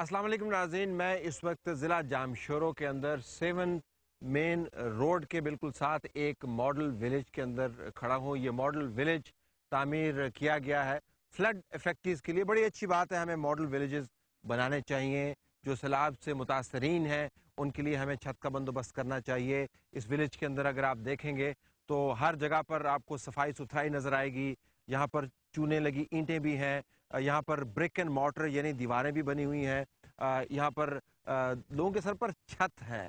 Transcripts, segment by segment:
अस्सलाम वालेकुम नाज़रीन, मैं इस वक्त ज़िला जामशोरो के अंदर 7 मेन रोड के बिल्कुल साथ एक मॉडल विलेज के अंदर खड़ा हूँ। ये मॉडल विलेज तामीर किया गया है फ्लड इफेक्टीज़ के लिए। बड़ी अच्छी बात है, हमें मॉडल विलेजेस बनाने चाहिए। जो सैलाब से मुतासरीन हैं उनके लिए हमें छत का बंदोबस्त करना चाहिए। इस विलेज के अंदर अगर आप देखेंगे तो हर जगह पर आपको सफाई सुथराई नज़र आएगी। यहाँ पर चूने लगी ईंटें भी हैं, यहाँ पर ब्रिक एंड मॉर्टर यानी दीवारें भी बनी हुई हैं, यहाँ पर लोगों के सर पर छत है।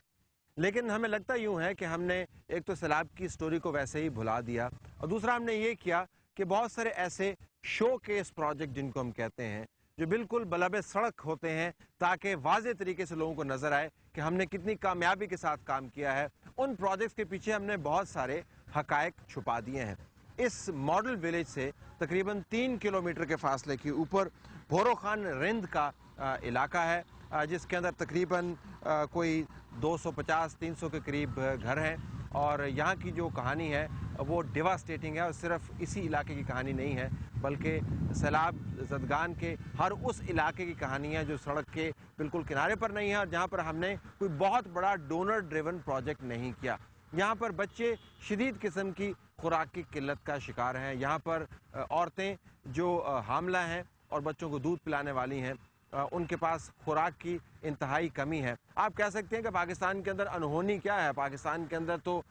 लेकिन हमें लगता यूँ है कि हमने एक तो सैलाब की स्टोरी को वैसे ही भुला दिया, और दूसरा हमने ये किया कि बहुत सारे ऐसे शो केस प्रोजेक्ट जिनको हम कहते हैं, जो बिल्कुल बलबे सड़क होते हैं, ताकि वाज़े तरीके से लोगों को नज़र आए कि हमने कितनी कामयाबी के साथ काम किया है। उन प्रोजेक्ट्स के पीछे हमने बहुत सारे हकायक छुपा दिए हैं। इस मॉडल विलेज से तकरीबन 3 किलोमीटर के फासले के ऊपर भोरो खान रिंद का इलाका है, जिसके अंदर तकरीबन कोई 250-300 के करीब घर हैं। और यहाँ की जो कहानी है वो डिवास्टेटिंग है, और सिर्फ इसी इलाके की कहानी नहीं है बल्कि सैलाब ज़दगान के हर उस इलाके की कहानी है जो सड़क के बिल्कुल किनारे पर नहीं है, और जहाँ पर हमने कोई बहुत बड़ा डोनर ड्रिवन प्रोजेक्ट नहीं किया। यहाँ पर बच्चे शदीद किस्म की खुराक की किल्लत का शिकार हैं। यहाँ पर औरतें जो हामला हैं और बच्चों को दूध पिलाने वाली हैं, उनके पास खुराक की इंतहाई कमी है। आप कह सकते हैं कि पाकिस्तान के अंदर अनहोनी क्या है। पाकिस्तान के अंदर तो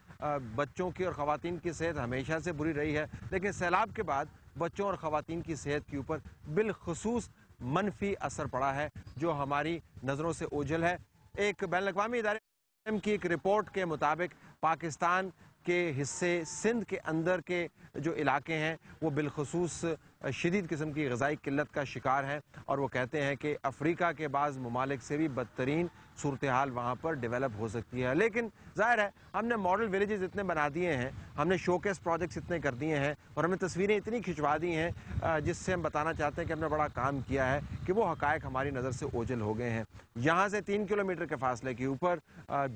बच्चों की और ख़वातीन की सेहत हमेशा से बुरी रही है, लेकिन सैलाब के बाद बच्चों और ख़वातीन की सेहत के ऊपर बिलखुसूस मनफी असर पड़ा है, जो हमारी नज़रों से ओझल है। एक बैनुल-अक़वामी इदारे की एक रिपोर्ट के मुताबिक पाकिस्तान के हिस्से सिंध के अंदर के जो इलाके हैं वो बिलखुसूस शदीद किस्म की ग़िज़ाई किल्लत का शिकार हैं, और वो कहते हैं कि अफ्रीका के बाज़ ममालिक से भी बदतरीन सूरत हाल वहाँ पर डेवलप हो सकती है। लेकिन ज़ाहिर है, हमने मॉडल विलेजेस इतने बना दिए हैं, हमने शोकेस प्रोजेक्ट्स इतने कर दिए हैं, और हमने तस्वीरें इतनी खिंचवा दी हैं जिससे हम बताना चाहते हैं कि हमने बड़ा काम किया है, कि वो हक़ायक़ हमारी नज़र से ओझल हो गए हैं। यहाँ से 3 किलोमीटर के फासले के ऊपर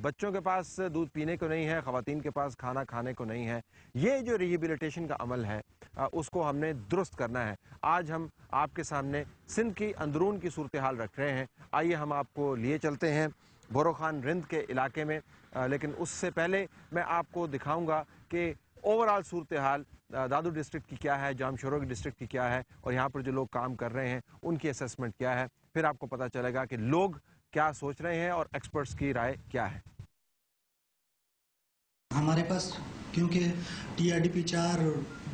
बच्चों के पास दूध पीने को नहीं है, ख़वातीन के पास खाना खाने को नहीं है। ये जो रिहेबिलिटेशन का अमल है उसको हमने दुरुस्त करना है। आज हम आपके सामने सिंध की अंदरून की सूरत हाल रख रहे हैं। आइए हम आपको लिए चलते हैं भोरो खान रिंद के इलाके में, लेकिन उससे पहले मैं आपको दिखाऊंगा कि ओवरऑल सूरत हाल दादू डिस्ट्रिक्ट की क्या है, जामशोरो की डिस्ट्रिक्ट की क्या है, और यहाँ पर जो लोग काम कर रहे हैं उनकी असेसमेंट क्या है। फिर आपको पता चलेगा कि लोग क्या सोच रहे हैं और एक्सपर्ट्स की राय क्या है। हमारे पास क्योंकि TRDP 4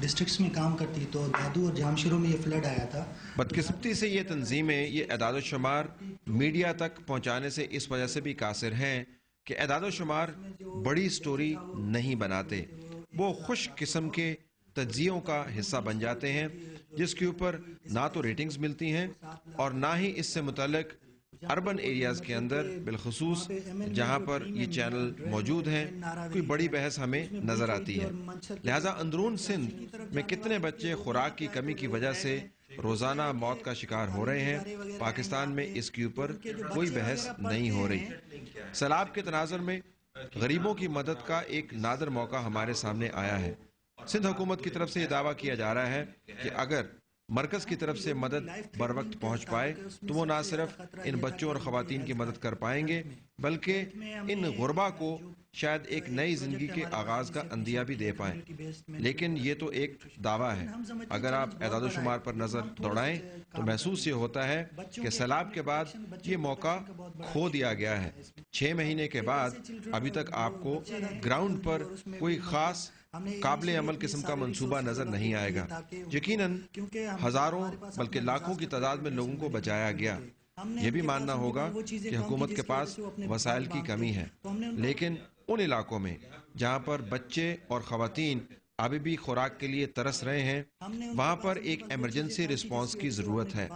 डिस्ट्रिक्ट्स में काम करती, तो दादू और जामशोरो में ये फ्लड आया था। बदकिस्मती से ये तंजीमें ये एदाद शुमार मीडिया तक पहुँचाने से इस वजह से भी कासिर हैं कि एदाद शुमार बड़ी स्टोरी नहीं बनाते। वो खुश किस्म के तज्जियों का हिस्सा बन जाते हैं, जिसके ऊपर ना तो रेटिंग्स मिलती हैं और ना ही इससे मुतल्लिक अर्बन एरियाज़ के अंदर बिलखुसूस जहाँ पर ये चैनल मौजूद हैं कोई बड़ी बहस हमें नज़र आती है। लिहाजा अंदरून सिंध में कितने बच्चे खुराक की कमी की वजह से रोज़ाना मौत का शिकार हो रहे हैं, पाकिस्तान में इसके ऊपर कोई बहस नहीं हो रही। सैलाब के तनाज़ुर में गरीबों की मदद का एक नादर मौका हमारे सामने आया है। सिंध हुकूमत की तरफ से ये दावा किया जा रहा है कि अगर मरकज़ की तरफ से मदद बर वक्त पहुँच पाए तो वो ना सिर्फ इन बच्चों और ख़वातीन की मदद कर पाएंगे, बल्कि इन गुरबा को शायद एक नई ज़िंदगी के आगाज़ का अंदिया भी दे पाएँ। लेकिन ये तो एक दावा है। अगर आप एदाद शुमार पर नज़र दौड़ाएं तो महसूस ये होता है कि सैलाब के बाद ये मौका खो दिया गया है। 6 महीने के बाद अभी तक आपको ग्राउंड पर कोई ख़ास काबिल अमल किस्म का मंसूबा नजर नहीं आएगा। यकीनन हजारों बल्कि लाखों की तादाद में लोगों को बचाया गया। ये भी मानना होगा कि हुकूमत के पास वसाइल की कमी है, लेकिन उन इलाकों में जहाँ पर बच्चे और ख़वातीन अभी भी खुराक के लिए तरस रहे हैं, वहाँ पर एक एमरजेंसी रिस्पॉन्स की ज़रूरत है।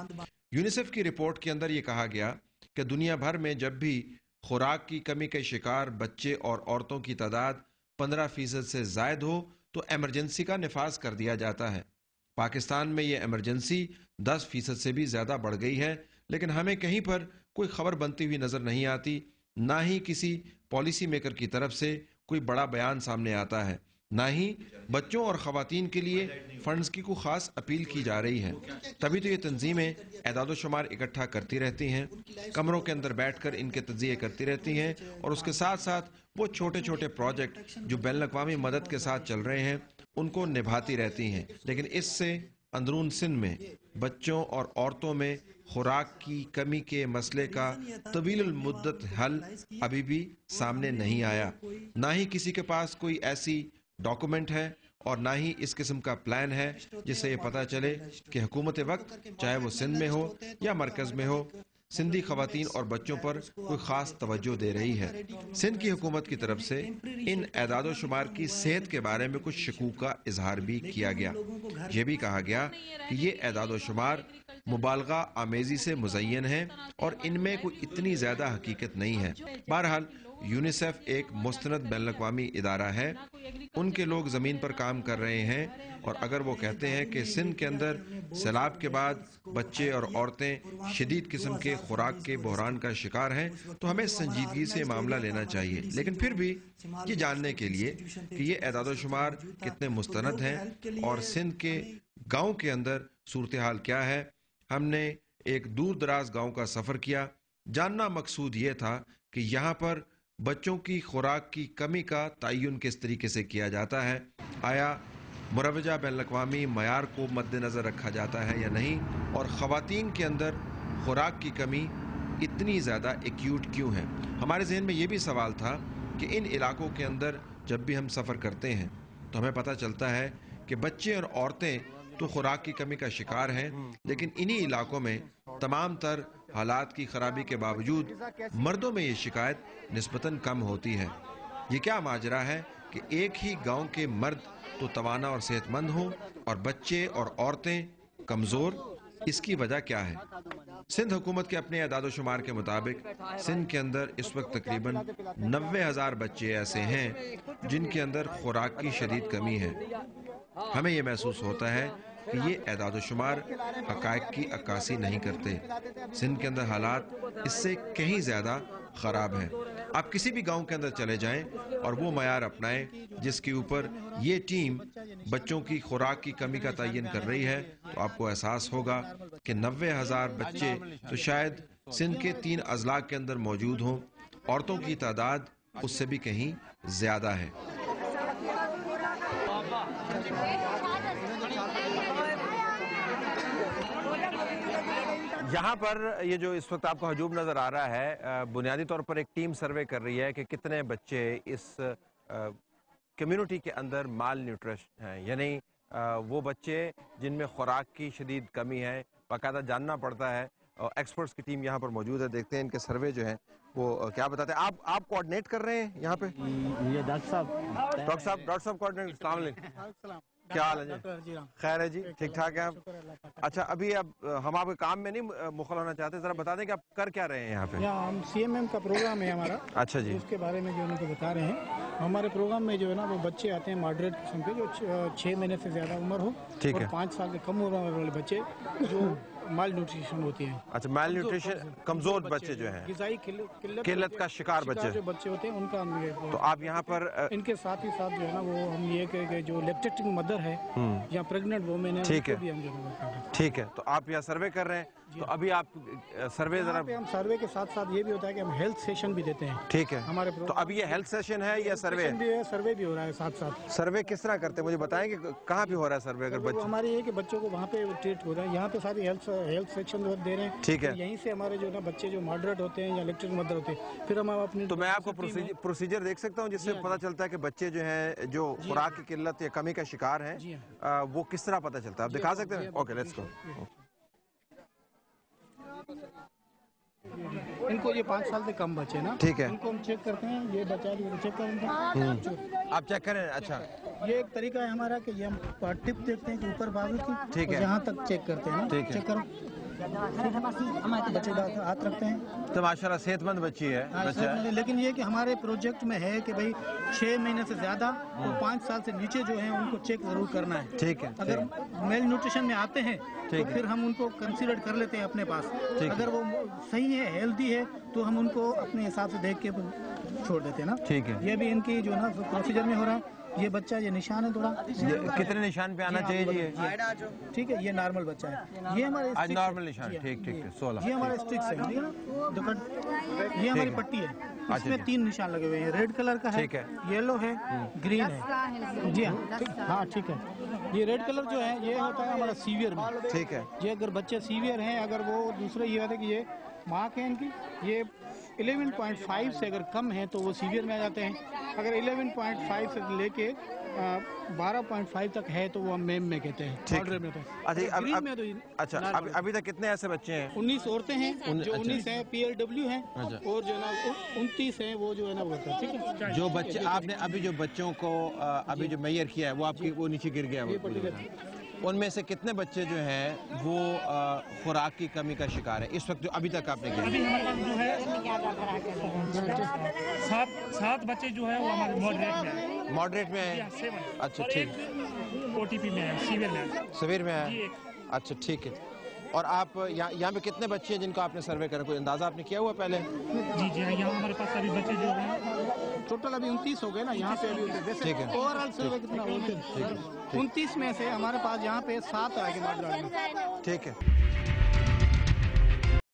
यूनिसेफ की रिपोर्ट के अंदर ये कहा गया कि दुनिया भर में जब भी खुराक की कमी के शिकार बच्चे और औरतों की तादाद 15% से ज़ायद हो तो एमरजेंसी का निफाज कर दिया जाता है। पाकिस्तान में ये एमरजेंसी 10% से भी ज़्यादा बढ़ गई है, लेकिन हमें कहीं पर कोई खबर बनती हुई नज़र नहीं आती, ना ही किसी पॉलिसी मेकर की तरफ से कोई बड़ा बयान सामने आता है। ना ही बच्चों और ख़वातीन के लिए फंड्स की कोई ख़ास अपील की जा रही है। तभी तो ये तंजीमें एदाद-ओ-शुमार इकट्ठा करती रहती हैं, कमरों के अंदर बैठकर इनके तज्ज़िये करती रहती हैं और उसके साथ साथ वो छोटे छोटे प्रोजेक्ट जो बैनुल-अक़वामी मदद के साथ चल रहे हैं उनको निभाती रहती हैं। लेकिन इससे अंदरून सिंध में बच्चों और औरतों में खुराक की कमी के मसले का तवील मुद्दत हल अभी भी सामने नहीं आया। ना ही किसी के पास कोई ऐसी डॉक्यूमेंट है और ना ही इस किस्म का प्लान है जिससे ये पता चले कि हुकूमत वक्त चाहे वो सिंध में हो या मरकज़ में हो, सिंधी ख़वातीन और बच्चों पर कोई ख़ास तवज्जो दे रही है। सिंध की हुकूमत की तरफ से इन एदाद शुमार की सेहत के बारे में कुछ शकूक का इजहार भी किया गया। ये भी कहा गया कि ये एदाद शुमार मुबालगा आमेज़ी से मुज़य्यन है और इनमें कोई इतनी ज़्यादा हकीकत नहीं है। बहरहाल यूनिसेफ एक मुस्तनद बैनुल-अक़वामी इदारा है, उनके लोग ज़मीन पर काम कर रहे हैं और अगर वो कहते हैं कि सिंध के अंदर सैलाब के बाद बच्चे और औरतें शदीद किस्म के खुराक के बहरान का शिकार हैं तो हमें संजीदगी से मामला लेना चाहिए। लेकिन फिर भी ये जानने के लिए कि ये एदाद-ओ-शुमार कितने मुस्तनद हैं और सिंध के गाँव के अंदर सूरत हाल क्या है, हमने एक दूर दराज गाँव का सफ़र किया। जानना मकसूद ये था कि यहाँ पर बच्चों की खुराक की कमी का तयन किस तरीके से किया जाता है, आया मुरवजा बैनुल-अक़वामी मयार को मद्देनज़र रखा जाता है या नहीं, और ख़वातीन के अंदर खुराक की कमी इतनी ज़्यादा एक्यूट क्यों है। हमारे जहन में ये भी सवाल था कि इन इलाकों के अंदर जब भी हम सफ़र करते हैं तो हमें पता चलता है कि बच्चे और औरतें तो खुराक की कमी का शिकार हैं, लेकिन इन्हीं इलाकों में तमाम तर हालात की खराबी के बावजूद मर्दों में ये शिकायत निस्बतन कम होती है। ये क्या माजरा है कि एक ही गांव के मर्द तो तवाना और सेहतमंद हों और बच्चे और औरतें कमज़ोर, इसकी वजह क्या है? सिंध हुकूमत के अपने एदाद-ओ-शुमार के मुताबिक सिंध के अंदर इस वक्त तकरीबन 90,000 बच्चे ऐसे हैं जिनके अंदर खुराक की शदीद कमी है। हमें ये महसूस होता है कि ये एदाद-ओ-शुमार हक़ाइक़ की अक्कासी नहीं करते। सिंध के अंदर हालात इससे कहीं ज़्यादा ख़राब हैं। आप किसी भी गांव के अंदर चले जाएं और वो मयार अपनाएं जिसके ऊपर ये टीम बच्चों की खुराक की कमी का तयन कर रही है, तो आपको एहसास होगा कि 90,000 बच्चे तो शायद सिंध के 3 अज़ला के अंदर मौजूद हों। औरतों की तादाद उससे भी कहीं ज़्यादा है। यहाँ पर ये जो इस वक्त आपको हजूम नज़र आ रहा है, बुनियादी तौर पर एक टीम सर्वे कर रही है कि कितने बच्चे इस कम्युनिटी के अंदर माल न्यूट्रिशन हैं, यानी वो बच्चे जिनमें खुराक की शदीद कमी है। बाकायदा जानना पड़ता है और एक्सपर्ट्स की टीम यहाँ पर मौजूद है। देखते हैं इनके सर्वे जो हैं वो क्या बताते हैं। आप कोऑर्डिनेट कर रहे हैं यहाँ पे? ये डॉक्टर साहब कोऑर्डिनेट। अस्सलाम वालेकुम, क्या हाल है जी? खैर है जी, ठीक ठाक है आप? अच्छा, अभी अब हम आपके काम में नहीं मुखल होना चाहते, जरा बता दें कि आप कर क्या रहे हैं यहाँ पे? हम CMM का प्रोग्राम है हमारा। अच्छा जी, उसके बारे में जो उनको बता रहे हैं। हमारे प्रोग्राम में जो है ना वो बच्चे आते हैं मॉडरेट किस्म के, जो 6 महीने से ज़्यादा उम्र हो और 5 साल के कम उम्र वाले बच्चे जो माल न्यूट्रिशन होती है। अच्छा, माल न्यूट्रिशन, कमजोर बच्चे जो हैं, ग़िज़ाई किल्लत का शिकार बच्चे होते हैं, उनका तो आप यहाँ पर इनके साथ ही साथ जो है ना वो हम ये कि जो लैक्टेटिंग मदर है या प्रेग्नेंट वुमेन है, ठीक है, भी हम जो ठीक है। तो आप यहाँ सर्वे कर रहे हैं, तो अभी आप सर्वे जरा हम सर्वे के साथ साथ ये भी होता है कि हम हेल्थ सेशन भी देते हैं। ठीक है हमारे तो अभी ये हेल्थ सेशन है या सर्वे भी है? सर्वे भी हो रहा है साथ साथ। सर्वे किस तरह करते हैं मुझे बताएंगे, कहाँ पे हो रहा है सर्वे? अगर बच्चे हमारी ये कि बच्चों को वहाँ पे ट्रीट हो रहा है, यहाँ पे सारी हेल्थ सेक्शन दे रहे हैं। ठीक है, तो यहीं से हमारे जो ना बच्चे जो मॉडरेट होते हैं या इलेक्ट्रिक मदर होते हैं, फिर हम अपनी तो मैं आपको प्रोसीजर देख सकता हूँ जिससे पता चलता है कि बच्चे जो हैं जो खुराक की किल्लत या कमी का शिकार हैं वो किस तरह पता चलता है? आप दिखा सकते हैं? Okay, let's go. इनको ये 5 साल से कम बच्चे ना, ठीक है, इनको हम चेक करते हैं। ये बच्चा जो चेक करेंगे, आप चेक करें। अच्छा, ये एक तरीका है हमारा कि ये हम टिप देखते हैं कि ऊपर बाजू की, ठीक है, यहाँ तक चेक करते हैं ना। ठीक है, चेक करो, बच्चे हाथ रखते हैं तो माशाल्लाह सेहतमंद बच्ची है बच्चा। लेकिन ये कि हमारे प्रोजेक्ट में है कि भाई 6 महीने से ज्यादा और 5 साल से नीचे जो है उनको चेक जरूर करना है। ठीक है, अगर मेल न्यूट्रिशन में आते हैं तो फिर हम उनको कंसीडर कर लेते हैं अपने पास। अगर वो सही है, हेल्दी है, तो हम उनको अपने हिसाब से देख के छोड़ देते हैं ना। ठीक है, ये भी इनकी जो है ना प्रोसीजर में हो रहा है। ये बच्चा, ये निशान है थोड़ा, कितने निशान पे आना चाहिए जी ये? ठीक है, ये नॉर्मल बच्चा है, ये हमारे आज sticks नॉर्मल है। निशान, जी, ठीक ठीक जी। ठीक, 16। ये हमारे स्टिक्स है, ठीक है ना, देखो, ये हमारी पट्टी है, इसमें 3 निशान लगे हुए हैं, रेड कलर का है, ठीक है। येलो है, ग्रीन है। जी हाँ, ठीक है। ये रेड कलर जो है ये होता है हमारा सीवियर में, ठीक है। ये अगर बच्चे सीवियर हैं, अगर वो दूसरे ये होता है कि ये मार्क है इनकी, ये 11.5 से अगर कम है तो वो सीवियर में आ जाते हैं, अगर 11.5 से लेके 12.5 तक है तो वो हम मेम में कहते हैं, ठीक। मॉडरेट में कहते हैं। अच्छा ग्रीन में तो अच्छा, अभी तक कितने ऐसे बच्चे हैं? 19 औरतें हैं, जो अच्छा। 19 हैं PLW हैं, अच्छा। और जो है ना 29 हैं वो जो है ना वो करते हैं, ठीक है। जो बच्चे आपने अभी जो बच्चों को अभी जो मेजर किया है वो आपकी वो नीचे गिर गया ये वो, पर्टिकुलर उनमें से कितने बच्चे जो हैं वो खुराक की कमी का शिकार है इस वक्त जो अभी तक आपने किया? अभी हमारे पास जो है सात बच्चे जो है वो हमारे मॉडरेट में है, मॉडरेट में है? 7। अच्छा, और ठीक। एक OTP में है, सीवियर में है। सवेर में जी, है? एक। अच्छा, ठीक है। और आप यहाँ पे कितने बच्चे हैं जिनको आपने सर्वे करा, कोई अंदाजा आपने किया हुआ पहले? जी जी हाँ, यहाँ हमारे पास अभी बच्चे जो हैं टोटल अभी 29 हो गए ना यहाँ पे, अभी ठीक वैसे है। ओवरऑल सर्वे कितना होते हैं 29 में से हमारे पास यहाँ पे 7 आएंगे मॉडरेट में। ठीक है।